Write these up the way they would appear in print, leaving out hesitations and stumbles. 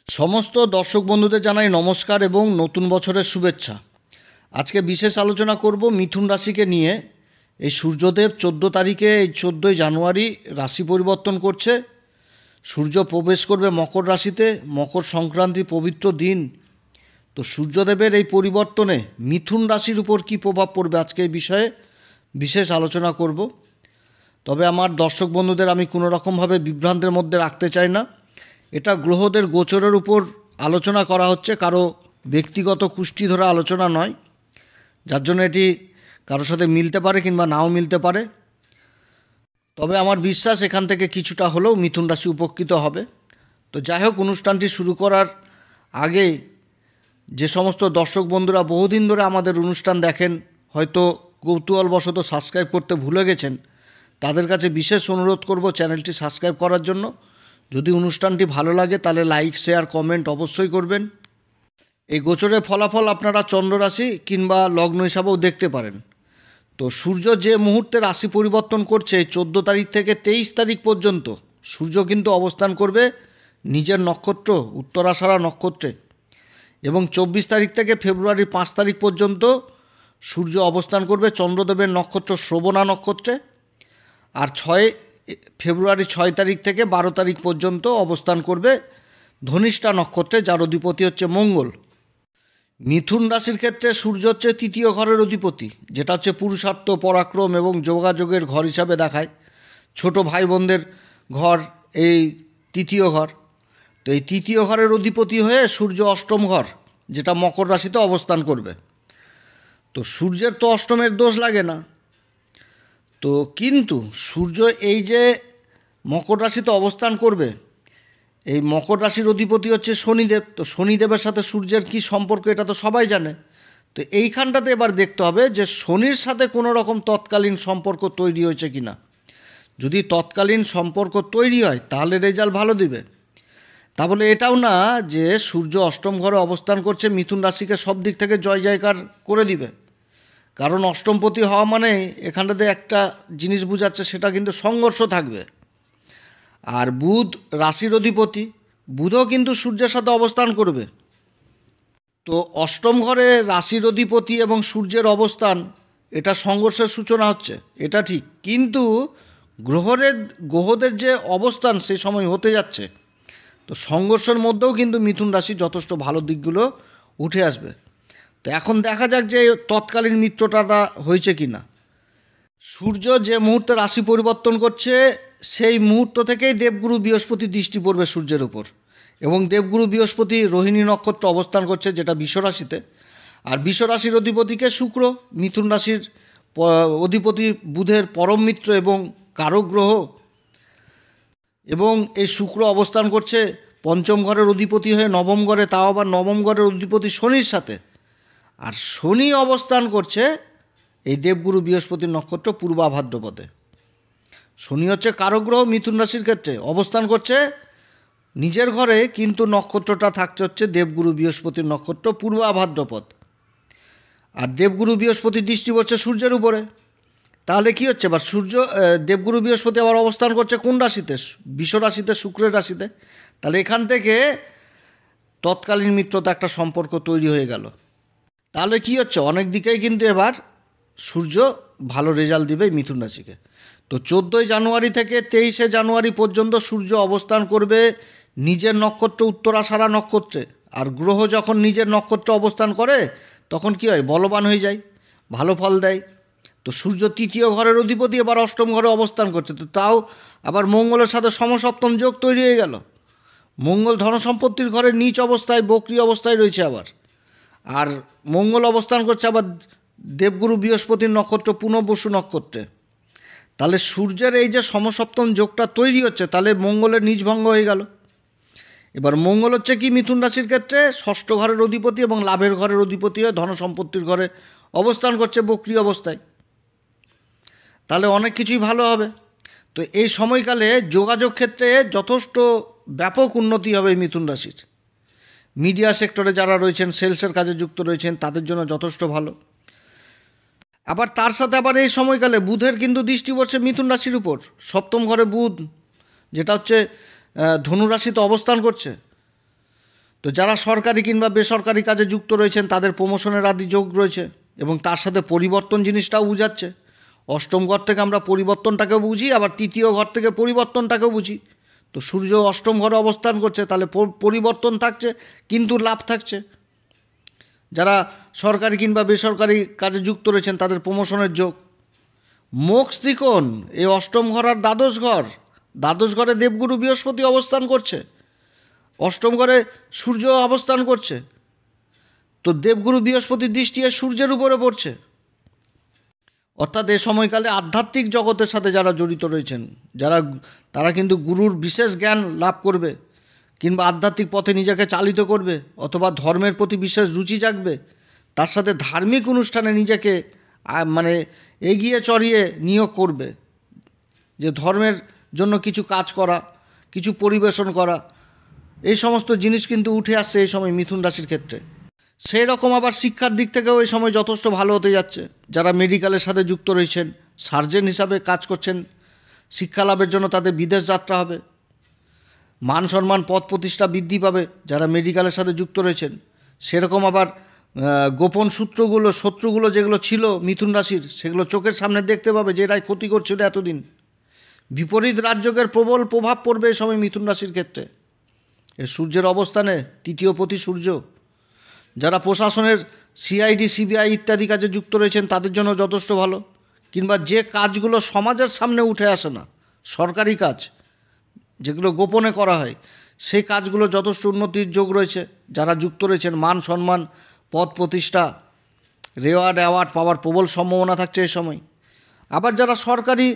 সমস্ত দর্শক বন্ধুদের জানাই নমস্কার এবং নতুন বছরের শুভেচ্ছা। আজকে বিশেষ আলোচনা করব মিথুন রাশিকে নিয়ে। এই সূর্যদেব 14 তারিখে, এই 14ই জানুয়ারি রাশি পরিবর্তন করছে। সূর্য প্রবেশ করবে মকর রাশিতে, মকর সংক্রান্তি পবিত্র দিন। তো সূর্যদেবের এই পরিবর্তনে মিথুন রাশির উপর কী প্রভাব পড়বে, আজকে এই বিষয়ে বিশেষ আলোচনা করব। তবে আমার দর্শক বন্ধুদের আমি কোনো রকমভাবে বিভ্রান্তের মধ্যে রাখতে চাই না। এটা গ্রহদের গোচরের উপর আলোচনা করা হচ্ছে, কারো ব্যক্তিগত কুষ্টি ধরা আলোচনা নয়, যার জন্য এটি কারোর সাথে মিলতে পারে কিংবা নাও মিলতে পারে। তবে আমার বিশ্বাস এখান থেকে কিছুটা হলেও মিথুন রাশি উপকৃত হবে। তো যাই হোক, অনুষ্ঠানটি শুরু করার আগে যে সমস্ত দর্শক বন্ধুরা বহুদিন ধরে আমাদের অনুষ্ঠান দেখেন, হয়তো কৌতূহলবশত সাবস্ক্রাইব করতে ভুলে গেছেন, তাদের কাছে বিশেষ অনুরোধ করব চ্যানেলটি সাবস্ক্রাইব করার জন্য। যদি অনুষ্ঠানটি ভালো লাগে তাহলে লাইক, শেয়ার, কমেন্ট অবশ্যই করবেন। এই গোচরের ফলাফল আপনারা চন্দ্ররাশি কিংবা লগ্ন হিসাবেও দেখতে পারেন। তো সূর্য যে মুহূর্তে রাশি পরিবর্তন করছে, 14 তারিখ থেকে 23 তারিখ পর্যন্ত সূর্য কিন্তু অবস্থান করবে নিজের নক্ষত্র উত্তরাষাঢ়া নক্ষত্রে, এবং 24 তারিখ থেকে ফেব্রুয়ারির 5 তারিখ পর্যন্ত সূর্য অবস্থান করবে চন্দ্রদেবের নক্ষত্র শ্রবণা নক্ষত্রে, আর ফেব্রুয়ারি 6 তারিখ থেকে 12 তারিখ পর্যন্ত অবস্থান করবে ধনিষ্ঠা নক্ষত্রে, যার অধিপতি হচ্ছে মঙ্গল। মিথুন রাশির ক্ষেত্রে সূর্য হচ্ছে তৃতীয় ঘরের অধিপতি, যেটা হচ্ছে পুরুষার্থ, পরাক্রম এবং যোগাযোগের ঘর হিসাবে দেখায়। ছোট ভাই বোনদের ঘর এই তৃতীয় ঘর। তো এই তৃতীয় ঘরের অধিপতি হয়ে সূর্য অষ্টম ঘর, যেটা মকর রাশিতে অবস্থান করবে। তো সূর্যের তো অষ্টমের দোষ লাগে না। তো কিন্তু সূর্য এই যে মকর রাশিতে অবস্থান করবে, এই মকর রাশির অধিপতি হচ্ছে শনিদেব। তো শনিদেবের সাথে সূর্যের কী সম্পর্ক এটা তো সবাই জানে। তো এইখানটাতে এবার দেখতে হবে যে শনির সাথে কোনো রকম তৎকালীন সম্পর্ক তৈরি হয়েছে কি না। যদি তৎকালীন সম্পর্ক তৈরি হয় তাহলে রেজাল্ট ভালো দিবে। তাহলে এটাও না যে সূর্য অষ্টম ঘরে অবস্থান করছে মিথুন রাশিকে সব দিক থেকে জয় জয়কার করে দিবে। কারণ অষ্টমপতি হওয়া মানে এখানটাতে একটা জিনিস বোঝাচ্ছে, সেটা কিন্তু সংঘর্ষ থাকবে। আর বুধ রাশির অধিপতি, বুধও কিন্তু সূর্যের সাথে অবস্থান করবে। তো অষ্টম ঘরে রাশির অধিপতি এবং সূর্যের অবস্থান, এটা সংঘর্ষের সূচনা হচ্ছে, এটা ঠিক। কিন্তু গ্রহদের যে অবস্থান সেই সময় হতে যাচ্ছে, তো সংঘর্ষের মধ্যেও কিন্তু মিথুন রাশি যথেষ্ট ভালো দিকগুলো উঠে আসবে। তো এখন দেখা যাক যে তৎকালীন মিত্রটা হয়েছে কি না। সূর্য যে মুহূর্তে রাশি পরিবর্তন করছে সেই মুহূর্ত থেকেই দেবগুরু বৃহস্পতি দৃষ্টি পড়বে সূর্যের উপর, এবং দেবগুরু বৃহস্পতি রোহিণী নক্ষত্র অবস্থান করছে, যেটা বিশ্বরাশিতে। আর বিশ্বরাশির অধিপতিকে শুক্র, মিথুন রাশির অধিপতি বুধের পরম মিত্র এবং কারক গ্রহ, এবং এই শুক্র অবস্থান করছে পঞ্চম ঘরের অধিপতি হয়ে নবম ঘরে, তাও আবার নবম ঘরের অধিপতি শনির সাথে। আর শনি অবস্থান করছে এই দেবগুরু বৃহস্পতির নক্ষত্র পূর্বা ভাদ্রপদে। শনি হচ্ছে কারক গ্রহ মিথুন রাশির ক্ষেত্রে, অবস্থান করছে নিজের ঘরে, কিন্তু নক্ষত্রটা থাকছে হচ্ছে দেবগুরু বৃহস্পতির নক্ষত্র পূর্বা ভাদ্রপদ। আর দেবগুরু বৃহস্পতি দৃষ্টি পড়ছে সূর্যের উপরে। তাহলে কি হচ্ছে, এবার দেবগুরু বৃহস্পতি আবার অবস্থান করছে কোন রাশিতে, বৃষ রাশিতে, শুক্রের রাশিতে। তাহলে এখান থেকে তৎকালীন মিত্রতা একটা সম্পর্ক তৈরি হয়ে গেল। তাহলে কি হচ্ছে, অনেক দিকেই কিন্তু এবার সূর্য ভালো রেজাল্ট দিবে মিথুন রাশিকে। তো 14ই জানুয়ারি থেকে 23শে জানুয়ারি পর্যন্ত সূর্য অবস্থান করবে নিজের নক্ষত্র উত্তরাষাঢ়া নক্ষত্রে। আর গ্রহ যখন নিজের নক্ষত্র অবস্থান করে তখন কি হয়, বলবান হয়ে যায়, ভালো ফল দেয়। তো সূর্য তৃতীয় ঘরের অধিপতি এবার অষ্টম ঘরে অবস্থান করছে, তো তাও আবার মঙ্গলের সাথে সমসপ্তম যোগ তৈরি হয়ে গেল। মঙ্গল ধনসম্পত্তির ঘরে নিচ অবস্থায়, বক্রী অবস্থায় রয়েছে আবার। আর মঙ্গল অবস্থান করছে আবার দেবগুরু বৃহস্পতির নক্ষত্র পুনর্বসু নক্ষত্রে। তাহলে সূর্যের এই যে সমসপ্তম যোগটা তৈরি হচ্ছে, তাহলে মঙ্গলের নিজভঙ্গ হয়ে গেল। এবার মঙ্গল হচ্ছে কি মিথুন রাশির ক্ষেত্রে ষষ্ঠ ঘরের অধিপতি এবং লাভের ঘরের অধিপতি হয়ে ধনসম্পত্তির ঘরে অবস্থান করছে বক্রী অবস্থায়। তাহলে অনেক কিছুই ভালো হবে। তো এই সময়কালে যোগাযোগ ক্ষেত্রে যথেষ্ট ব্যাপক উন্নতি হবে মিথুন রাশির। মিডিয়া সেক্টরে যারা রয়েছেন, সেলসের কাজে যুক্ত রয়েছেন, তাদের জন্য যথেষ্ট ভালো। আবার তার সাথে আবার এই সময়কালে বুধের কিন্তু দৃষ্টি পড়ছে মিথুন রাশির উপর, সপ্তম ঘরে বুধ, যেটা হচ্ছে ধনু রাশিতে অবস্থান করছে। তো যারা সরকারি কিংবা বেসরকারি কাজে যুক্ত রয়েছেন তাদের প্রমোশনের আদি যোগ রয়েছে, এবং তার সাথে পরিবর্তন জিনিসটাও বুঝাচ্ছে। অষ্টম ঘর থেকে আমরা পরিবর্তনটাকেও বুঝি, আবার তৃতীয় ঘর থেকে পরিবর্তনটাকেও বুঝি। তো সূর্য অষ্টম ঘরে অবস্থান করছে, তাহলে পরিবর্তন থাকছে কিন্তু লাভ থাকছে। যারা সরকারি কিংবা বেসরকারি কাজে যুক্ত রয়েছেন তাদের প্রমোশনের যোগ। মোক্ষ ত্রিকোণ, এই অষ্টম ঘর আর দ্বাদশ ঘরে দেবগুরু বৃহস্পতি অবস্থান করছে, অষ্টম ঘরে সূর্য অবস্থান করছে। তো দেবগুরু বৃহস্পতির দৃষ্টি সূর্যের উপরে পড়ছে। অর্থাৎ এ সময়কালে আধ্যাত্মিক জগতের সাথে যারা জড়িত রয়েছেন, তারা কিন্তু গুরুর বিশেষ জ্ঞান লাভ করবে, কিংবা আধ্যাত্মিক পথে নিজেকে চালিত করবে, অথবা ধর্মের প্রতি বিশেষ রুচি জাগবে। তার সাথে ধার্মিক অনুষ্ঠানে নিজেকে এগিয়ে চড়িয়ে নিয়োগ করবে, যে ধর্মের জন্য কিছু কাজ করা, কিছু পরিবেশন করা, এই সমস্ত জিনিস কিন্তু উঠে আসছে এই সময় মিথুন রাশির ক্ষেত্রে। সেই রকম আবার শিক্ষার দিক থেকেও এই সময় যথেষ্ট ভালো হতে যাচ্ছে। যারা মেডিকেলের সাথে যুক্ত রয়েছেন, সার্জেন হিসাবে কাজ করছেন, শিক্ষা লাভের জন্য তাদের বিদেশ যাত্রা হবে, মান সম্মান পদ প্রতিষ্ঠা বৃদ্ধি পাবে যারা মেডিকেলের সাথে যুক্ত রয়েছেন। সেরকম আবার গোপন শত্রুগুলো যেগুলো ছিল মিথুন রাশির, সেগুলো চোখের সামনে দেখতে পাবে যে এরাই ক্ষতি করছিল এতদিন। বিপরীত রাজযোগের প্রবল প্রভাব পড়বে এই সময় মিথুন রাশির ক্ষেত্রে। এই সূর্যের অবস্থানে তৃতীয় পতি সূর্য। যারা প্রশাসনের সিআইডি সিবিআই ইত্যাদি কাজে যুক্ত রয়েছেন তাদের জন্য যথেষ্ট ভালো, কিংবা যে কাজগুলো সমাজের সামনে উঠে আসে না, সরকারি কাজ যেগুলো গোপনে করা হয়, সেই কাজগুলো যথেষ্ট উন্নতির যোগ রয়েছে। যারা যুক্ত রয়েছেন মান সম্মান পদ প্রতিষ্ঠা অ্যাওয়ার্ড পাওয়ার প্রবল সম্ভাবনা থাকছে এই সময়। আবার যারা সরকারি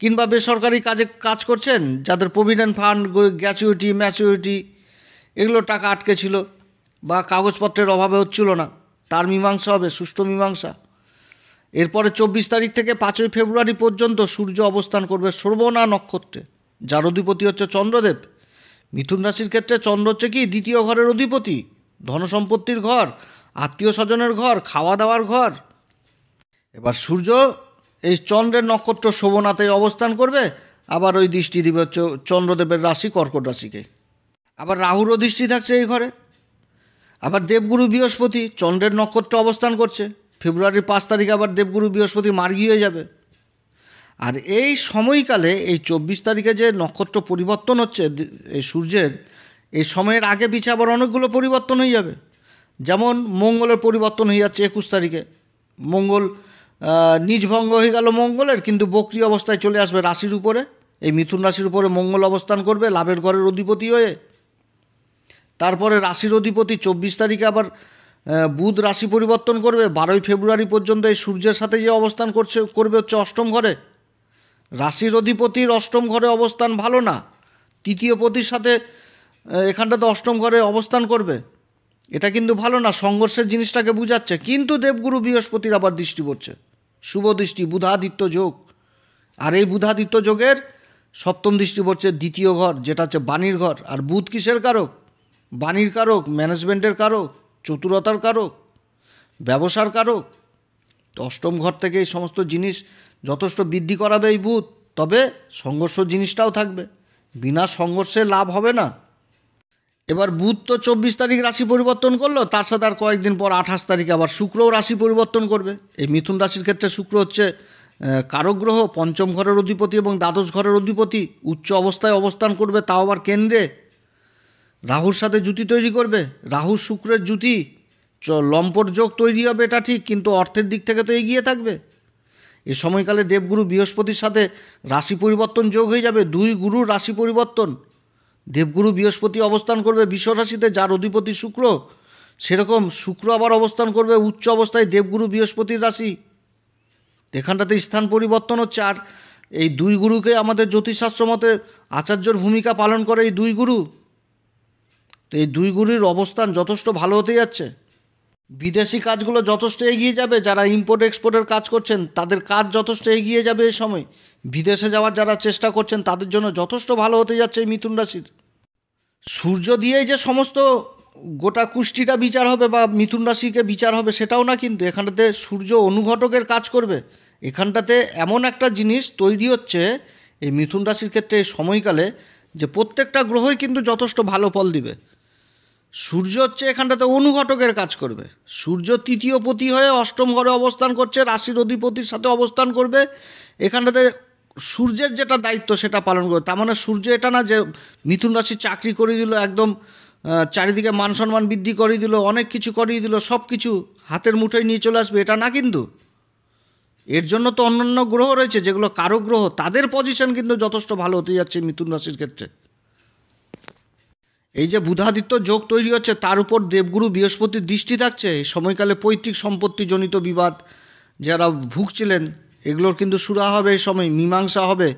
কিংবা বেসরকারি কাজ করছেন, যাদের প্রভিডেন্ট ফান্ড, গ্র্যাচুইটি, ম্যাচুরিটি এগুলো টাকা আটকে ছিল বা কাগজপত্রের অভাবে হচ্ছিল না, তার মীমাংসা হবে, সুষ্ঠু মীমাংসা। এরপরে 24 তারিখ থেকে 5 ফেব্রুয়ারি পর্যন্ত সূর্য অবস্থান করবে শ্রবণা নক্ষত্রে, যার অধিপতি হচ্ছে চন্দ্রদেব। মিথুন রাশির ক্ষেত্রে চন্দ্র হচ্ছে কি দ্বিতীয় ঘরের অধিপতি, ধনসম্পত্তির ঘর, আত্মীয় স্বজনের ঘর, খাওয়া দাওয়ার ঘর। এবার সূর্য এই চন্দ্রের নক্ষত্র শোভনাতে অবস্থান করবে, আবার ওই দৃষ্টি দিবে হচ্ছে চন্দ্রদেবের রাশি কর্কট রাশিকে। আবার রাহুরও দৃষ্টি থাকছে এই ঘরে। আবার দেবগুরু বৃহস্পতি চন্দ্রের নক্ষত্র অবস্থান করছে, ফেব্রুয়ারির 5 তারিখে আবার দেবগুরু বৃহস্পতি মার্গী হয়ে যাবে। আর এই সময়কালে এই 24 তারিখে যে নক্ষত্র পরিবর্তন হচ্ছে এই সূর্যের, এই সময়ের আগে পিছিয়ে আবার অনেকগুলো পরিবর্তন হয়ে যাবে। যেমন মঙ্গলের পরিবর্তন হয়ে যাচ্ছে 21 তারিখে, মঙ্গল নিজভঙ্গ হয়ে গেল মঙ্গলের, কিন্তু বক্রী অবস্থায় চলে আসবে রাশির উপরে। এই মিথুন রাশির উপরে মঙ্গল অবস্থান করবে লাভের ঘরের অধিপতি হয়ে। তারপরে রাশির অধিপতি 24 তারিখে আবার বুধ রাশি পরিবর্তন করবে। 12 ফেব্রুয়ারি পর্যন্ত এই সূর্যের সাথে যে অবস্থান করবে হচ্ছে অষ্টম ঘরে। রাশির অধিপতির অষ্টম ঘরে অবস্থান ভালো না, তৃতীয় পতির সাথে এখানটাতে অষ্টম ঘরে অবস্থান করবে, এটা কিন্তু ভালো না, সংঘর্ষের জিনিসটাকে বুঝাচ্ছে। কিন্তু দেবগুরু বৃহস্পতির আবার দৃষ্টি পড়ছে, শুভ দৃষ্টি, বুধাদিত্য যোগ। আর এই বুধাদিত্য যোগের সপ্তম দৃষ্টি পড়ছে দ্বিতীয় ঘর, যেটা হচ্ছে বাণীর ঘর। আর বুধ কিসের কারক? বাণীর কারক, ম্যানেজমেন্টের কারক, চতুরতার কারক, ব্যবসার কারক। অষ্টম ঘর থেকে এই সমস্ত জিনিস যথেষ্ট বৃদ্ধি করাবে এই বুধ। তবে সংঘর্ষ জিনিসটাও থাকবে, বিনা সংঘর্ষে লাভ হবে না। এবার বুধ তো 24 তারিখ রাশি পরিবর্তন করলো, তার সাথে আর কয়েকদিন পর 28 তারিখে আবার শুক্রও রাশি পরিবর্তন করবে। এই মিথুন রাশির ক্ষেত্রে শুক্র হচ্ছে কারক গ্রহ, পঞ্চম ঘরের অধিপতি এবং দ্বাদশ ঘরের অধিপতি। উচ্চ অবস্থায় অবস্থান করবে, তাও আবার কেন্দ্রে। রাহুর সাথে জুতি তৈরি করবে, রাহু শুক্রের জুতি, লম্পট যোগ তৈরি হবে, এটা ঠিক, কিন্তু অর্থের দিক থেকে তো এগিয়ে থাকবে। এ সময়কালে দেবগুরু বৃহস্পতির সাথে রাশি পরিবর্তন যোগ হয়ে যাবে, দুই গুরুর রাশি পরিবর্তন। দেবগুরু বৃহস্পতি অবস্থান করবে বৃষ রাশিতে, যার অধিপতি শুক্র, সেরকম শুক্র আবার অবস্থান করবে উচ্চ অবস্থায় দেবগুরু বৃহস্পতির রাশি। এখানটাতে স্থান পরিবর্তন হচ্ছে। আর এই দুই গুরুকে আমাদের জ্যোতিষশাস্ত্র মতে আচার্যর ভূমিকা পালন করে এই দুই গুরু। তো এই দুই গুরুর অবস্থান যথেষ্ট ভালো হতে যাচ্ছে। বিদেশি কাজগুলো যথেষ্ট এগিয়ে যাবে। যারা ইম্পোর্ট এক্সপোর্টের কাজ করছেন তাদের কাজ যথেষ্ট এগিয়ে যাবে এই সময়। বিদেশে যাওয়ার যারা চেষ্টা করছেন তাদের জন্য যথেষ্ট ভালো হতে যাচ্ছে এই মিথুন রাশির। সূর্য দিয়েই যে সমস্ত গোটা কুষ্টিটা বিচার হবে বা মিথুন রাশিকে বিচার হবে সেটাও না, কিন্তু এখানটাতে সূর্য অনুঘটকের কাজ করবে। এখানটাতে এমন একটা জিনিস তৈরি হচ্ছে এই মিথুন রাশির ক্ষেত্রে এই সময়কালে, যে প্রত্যেকটা গ্রহই কিন্তু যথেষ্ট ভালো ফল দিবে। সূর্য হচ্ছে এখানটাতে অনুঘটকের কাজ করবে। সূর্য তৃতীয় পতি হয়ে অষ্টম ঘরে অবস্থান করছে, রাশির অধিপতির সাথে অবস্থান করবে। এখানটাতে সূর্যের যেটা দায়িত্ব সেটা পালন করবে। তার মানে সূর্য এটা না যে মিথুন রাশি চাকরি করে দিল, একদম চারিদিকে মান সম্মান বৃদ্ধি করে দিল, অনেক কিছু করিয়ে দিল, সব কিছু হাতের মুঠোয় নিয়ে চলে আসবে, এটা না। কিন্তু এর জন্য তো অন্যান্য গ্রহ রয়েছে যেগুলো কারক গ্রহ, তাদের পজিশন কিন্তু যথেষ্ট ভালো হতে যাচ্ছে মিথুন রাশির ক্ষেত্রে। এই যে বুধাদিত্য যোগ তৈরি হচ্ছে, তার উপর দেবগুরু বৃহস্পতির দৃষ্টি থাকছে। এই সময়কালে পৈতৃক সম্পত্তিজনিত বিবাদ যারা ভুগছিলেন, এগুলোর কিন্তু সুরাহা হবে, এই সময় মীমাংসা হবে।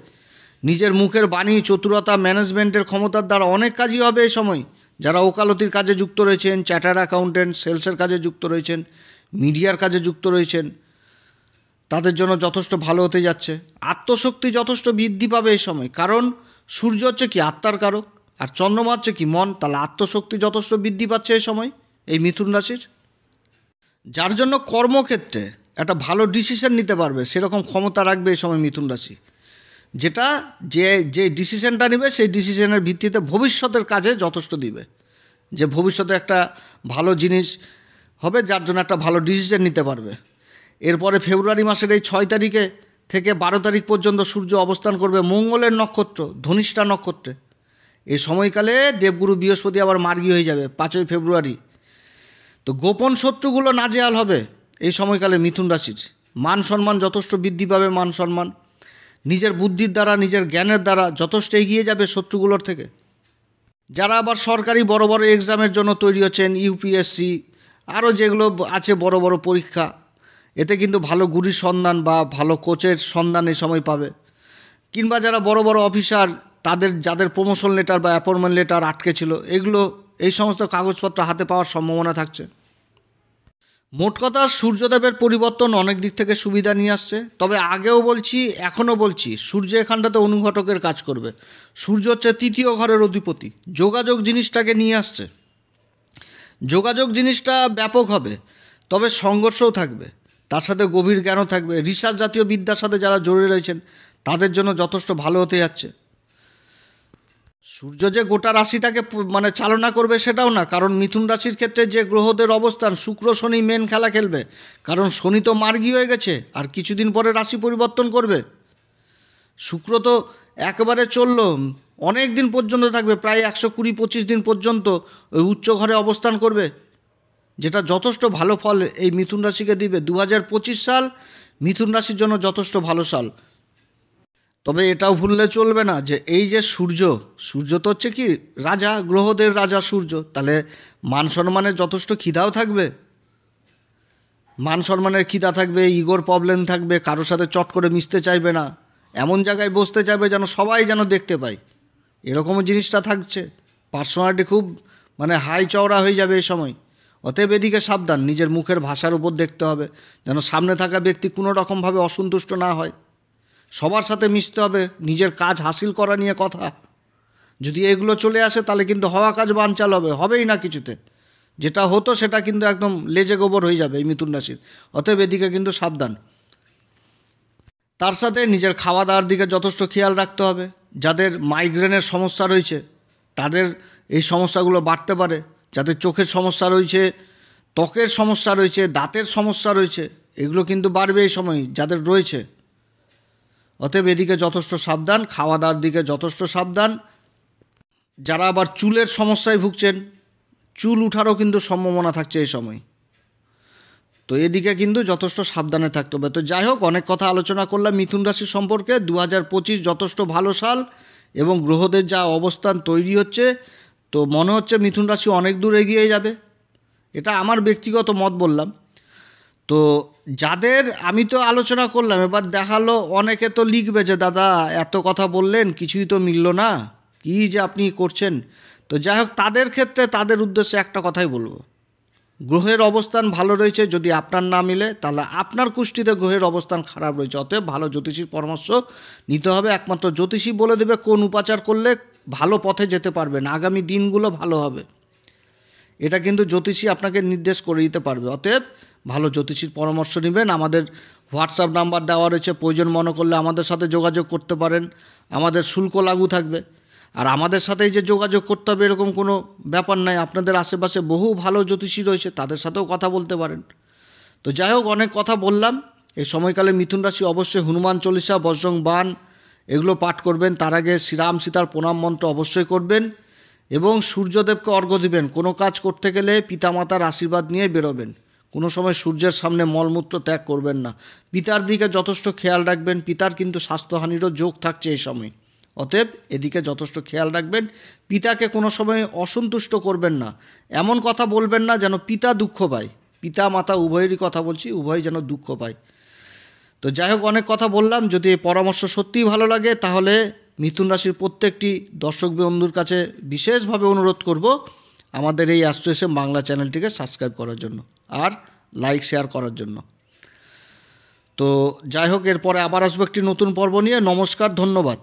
নিজের মুখের বাণী, চতুরতা, ম্যানেজমেন্টের ক্ষমতার দ্বারা অনেক কাজই হবে এই সময়। যারা ওকালতির কাজে যুক্ত রয়েছেন, চার্টার্ড অ্যাকাউন্টেন্ট, সেলসের কাজে যুক্ত রয়েছেন, মিডিয়ার কাজে যুক্ত রয়েছেন, তাদের জন্য যথেষ্ট ভালো হতে যাচ্ছে। আত্মশক্তি যথেষ্ট বৃদ্ধি পাবে এই সময়, কারণ সূর্য হচ্ছে কি আত্মার কারক, আর চন্দ্রমা হচ্ছে কি মন। তাহলে আত্মশক্তি যথেষ্ট বৃদ্ধি পাচ্ছে এই সময় এই মিথুন রাশির, যার জন্য কর্মক্ষেত্রে একটা ভালো ডিসিশন নিতে পারবে সেরকম ক্ষমতা রাখবে এই সময় মিথুন রাশি। যেটা যে ডিসিশনটা নেবে সেই ডিসিশনের ভিত্তিতে ভবিষ্যতের কাজে যথেষ্ট দিবে, যে ভবিষ্যতে একটা ভালো জিনিস হবে, যার জন্য একটা ভালো ডিসিশন নিতে পারবে। এরপরে ফেব্রুয়ারি মাসের এই 6 তারিখে থেকে 12 তারিখ পর্যন্ত সূর্য অবস্থান করবে মঙ্গলের নক্ষত্র ধনিষ্ঠা নক্ষত্রে। এই সময়কালে দেবগুরু বৃহস্পতি আবার মার্গী হয়ে যাবে 5ই ফেব্রুয়ারি। তো গোপন শত্রুগুলো নাজেহাল হবে এই সময়কালে মিথুন রাশির। মান সম্মান যথেষ্ট বৃদ্ধি পাবে, মান সম্মান নিজের বুদ্ধির দ্বারা, নিজের জ্ঞানের দ্বারা যথেষ্ট এগিয়ে যাবে শত্রুগুলোর থেকে। যারা আবার সরকারি বড় বড় এক্সামের জন্য তৈরি হচ্ছেন, ইউপিএসসি আরও যেগুলো আছে বড় বড় পরীক্ষা, এতে কিন্তু ভালো গুরির সন্ধান বা ভালো কোচের সন্ধান এই সময় পাবে। কিংবা যারা বড় বড় অফিসার, যাদের প্রমোশন লেটার বা অ্যাপয়েন্টমেন্ট লেটার আটকে ছিল, এগুলো এই সমস্ত কাগজপত্র হাতে পাওয়ার সম্ভাবনা থাকছে। মোট কথা সূর্যদেবের পরিবর্তন অনেক দিক থেকে সুবিধা নিয়ে আসছে। তবে আগেও বলছি, এখনও বলছি, সূর্য এখানটাতে অনুঘটকের কাজ করবে। সূর্য হচ্ছে তৃতীয় ঘরের অধিপতি, যোগাযোগ জিনিসটাকে নিয়ে আসছে। যোগাযোগ জিনিসটা ব্যাপক হবে, তবে সংঘর্ষও থাকবে, তার সাথে গভীর জ্ঞানও থাকবে। রিসার্চ জাতীয় বিদ্যার সাথে যারা জড়িয়ে রয়েছেন তাদের জন্য যথেষ্ট ভালো হতে যাচ্ছে। সূর্য যে গোটা রাশিটাকে চালনা করবে সেটাও না, কারণ মিথুন রাশির ক্ষেত্রে যে গ্রহদের অবস্থান, শুক্র শনি মেন খেলা খেলবে, কারণ শনি তো মার্গী হয়ে গেছে আর কিছুদিন পরে রাশি পরিবর্তন করবে। শুক্র তো একেবারে চলল, অনেক দিন পর্যন্ত থাকবে, প্রায় 120-25 দিন পর্যন্ত ওই উচ্চ ঘরে অবস্থান করবে, যেটা যথেষ্ট ভালো ফল এই মিথুন রাশিকে দিবে। 2025 সাল মিথুন রাশির জন্য যথেষ্ট ভালো সাল। তবে এটাও ভুললে চলবে না যে এই যে সূর্য তো হচ্ছে কি রাজা, গ্রহদের রাজা সূর্য, তাহলে মান সম্মানের যথেষ্ট খিদাও থাকবে। মান সম্মানের খিদা থাকবে, ইগোর প্রবলেম থাকবে, কারোর সাথে চট করে মিশতে চাইবে না, এমন জায়গায় বসতে চাইবে যেন সবাই যেন দেখতে পায়, এরকমও জিনিসটা থাকছে। পার্সোনালিটি খুব হাই চওড়া হয়ে যাবে এই সময়। অতএব এদিকে সাবধান, নিজের মুখের ভাষার উপর দেখতে হবে যেন সামনে থাকা ব্যক্তি কোনো রকমভাবে অসন্তুষ্ট না হয়। সবার সাথে মিশতে হবে, নিজের কাজ হাসিল করা নিয়ে কথা। যদি এগুলো চলে আসে তাহলে কিন্তু হওয়া কাজ বানচাল হবেই না কিছুতে। যেটা হতো সেটা কিন্তু একদম লেজে গোবর হয়ে যাবে এই মিথুন রাশির। অতএব এদিকে কিন্তু সাবধান। তার সাথে নিজের খাওয়া দাওয়ার দিকে যথেষ্ট খেয়াল রাখতে হবে। যাদের মাইগ্রেনের সমস্যা রয়েছে তাদের এই সমস্যাগুলো বাড়তে পারে। যাদের চোখের সমস্যা রয়েছে, ত্বকের সমস্যা রয়েছে, দাঁতের সমস্যা রয়েছে, এগুলো কিন্তু বাড়বে এই সময় যাদের রয়েছে। অতএব এদিকে যথেষ্ট সাবধান, খাওয়া দাওয়ার দিকে যথেষ্ট সাবধান। যারা আবার চুলের সমস্যায় ভুগছেন, চুল উঠারও কিন্তু সম্ভাবনা থাকছে এই সময়, তো এদিকে কিন্তু যথেষ্ট সাবধানে থাকতে হবে। তো যাই হোক, অনেক কথা আলোচনা করলাম মিথুন রাশি সম্পর্কে। 2025 যথেষ্ট ভালো সাল এবং গ্রহদের যা অবস্থান তৈরি হচ্ছে, তো মনে হচ্ছে মিথুন রাশি অনেক দূর এগিয়ে যাবে। এটা আমার ব্যক্তিগত মত বললাম। তো যাদের আমি তো আলোচনা করলাম, এবার দেখালো অনেকে তো লিখবে যে দাদা এত কথা বললেন, কিছুই তো মিলল না, কী যে আপনি করছেন। তো যাই হোক, তাদের ক্ষেত্রে তাদের উদ্দেশ্যে একটা কথাই বলবো, গ্রহের অবস্থান ভালো রয়েছে, যদি আপনার না মিলে তাহলে আপনার কুষ্টিতে গ্রহের অবস্থান খারাপ রয়েছে। অতএব ভালো জ্যোতিষীর পরামর্শ নিতে হবে। একমাত্র জ্যোতিষী বলে দেবে কোন উপাচার করলে ভালো পথে যেতে পারবেন, আগামী দিনগুলো ভালো হবে। এটা কিন্তু জ্যোতিষী আপনাকে নির্দেশ করে দিতে পারবে। অতএব ভালো জ্যোতিষীর পরামর্শ নেবেন। আমাদের হোয়াটসঅ্যাপ নাম্বার দেওয়া রয়েছে, প্রয়োজন মনে করলে আমাদের সাথে যোগাযোগ করতে পারেন। আমাদের শুল্ক লাগু থাকবে। আর আমাদের সাথেই যে যোগাযোগ করতে হবে এরকম কোনো ব্যাপার নাই। আপনাদের আশেপাশে বহু ভালো জ্যোতিষী রয়েছে, তাদের সাথেও কথা বলতে পারেন। তো যাই হোক, অনেক কথা বললাম। এই সময়কালে মিথুন রাশি অবশ্যই হনুমান চল্লিশা, বজরং বাণ এগুলো পাঠ করবেন। তার আগে শ্রীরাম সীতার প্রণাম মন্ত্র অবশ্যই করবেন এবং সূর্যদেবকে অর্ঘ্য দিবেন। কোনো কাজ করতে গেলে পিতামাতার আশীর্বাদ নিয়ে বেরোবেন। কোনো সময় সূর্যের সামনে মলমূত্র ত্যাগ করবেন না। পিতার দিকে যথেষ্ট খেয়াল রাখবেন। পিতার কিন্তু স্বাস্থ্যহানিরও যোগ থাকছে এই সময়, অতএব এদিকে যথেষ্ট খেয়াল রাখবেন। পিতাকে কোনো সময় অসন্তুষ্ট করবেন না। এমন কথা বলবেন না যেন পিতা দুঃখ পায়। পিতা মাতা উভয়েরই কথা বলছি, উভয় যেন দুঃখ পায়। তো যাই হোক, অনেক কথা বললাম। যদি এই পরামর্শ সত্যিই ভালো লাগে তাহলে মিথুন রাশির প্রত্যেকটি দর্শক বন্ধুর কাছে বিশেষভাবে অনুরোধ করব আমাদের এই অ্যাস্ট্রো এসএম বাংলা চ্যানেলটিকে সাবস্ক্রাইব করার জন্য আর লাইক শেয়ার করার জন্য। তো যাই হোক, এরপরে আবার আসবো একটি নতুন পর্ব নিয়ে। নমস্কার, ধন্যবাদ।